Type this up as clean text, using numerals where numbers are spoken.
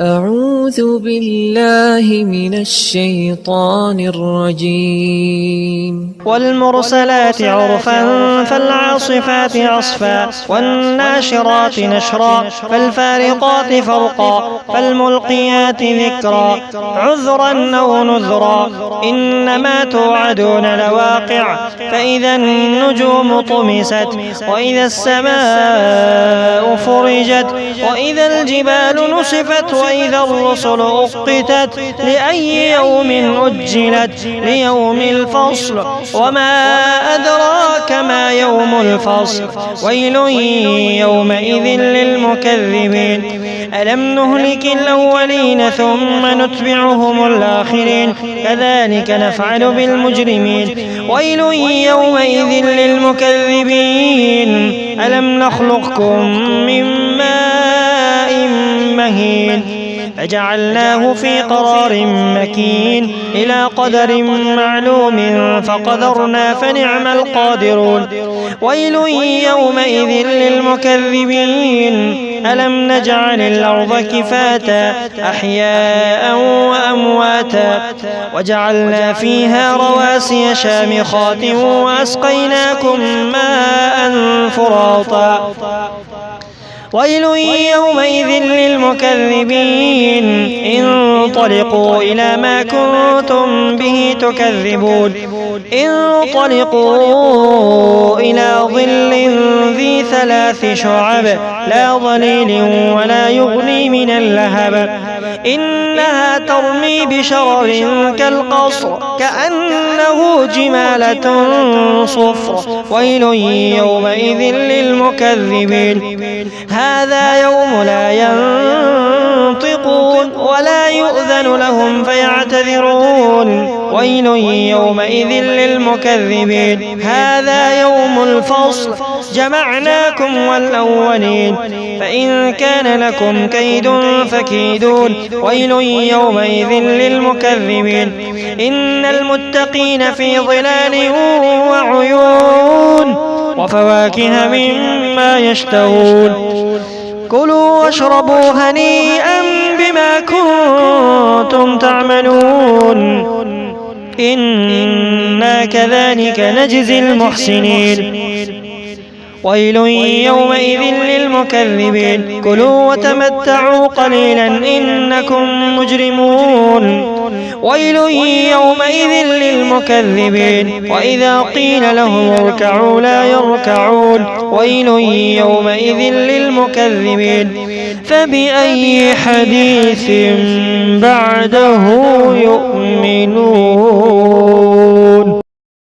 أعوذ بالله من الشيطان الرجيم. والمرسلات عرفا فالعاصفات عصفا والناشرات نشرا فالفارقات فرقا فالملقيات ذكرا عذرا أو نذرا إنما توعدون لواقع فإذا النجوم طمست وإذا السماء فرجت وإذا الجبال نسفت وإذا الرسل أقتت لأي يوم أجلت ليوم الفصل وما أدراك ما يوم الفصل ويل يومئذ للمكذبين ألم نهلك الأولين ثم نتبعهم الآخرين كذلك نفعل بالمجرمين ويل يومئذ للمكذبين ألم نخلقكم من ماء مهين فجعلناه في قرار مكين إلى قدر معلوم فقدرنا فنعم القادرون ويل يومئذ للمكذبين ألم نجعل الأرض كفاتا أحياء وأمواتا وجعلنا فيها رواسي شامخات وأسقيناكم ماء فراطا ويل يومئذ للمكذبين انطلقوا إلى ما كنتم به تكذبون انطلقوا إلى ظل ذي 3 شعب لا ظليل ولا يغني من اللهب إنها ترمي بشرر كالقصر كأنه جمالة صفر ويل يومئذ للمكذبين هذا يوم لا ينطقون ولا يؤذن لهم فيعتذرون ويل يومئذ للمكذبين هذا يوم الفصل جمعناكم والأولين فإن كان لكم كيد فكيدون ويل يومئذ للمكذبين إن المتقين في ظلال وعيون وفواكه مما يشتهون كلوا واشربوا هنيئا بما كنتم تعملون إنا كذلك نجزي المحسنين ويل يومئذ للمكذبين كلوا وتمتعوا قليلا إنكم مجرمون ويل يومئذ للمكذبين وإذا قيل لهم اركعوا لا يركعون ويل يومئذ للمكذبين فبأي حديث بعده يؤمنون.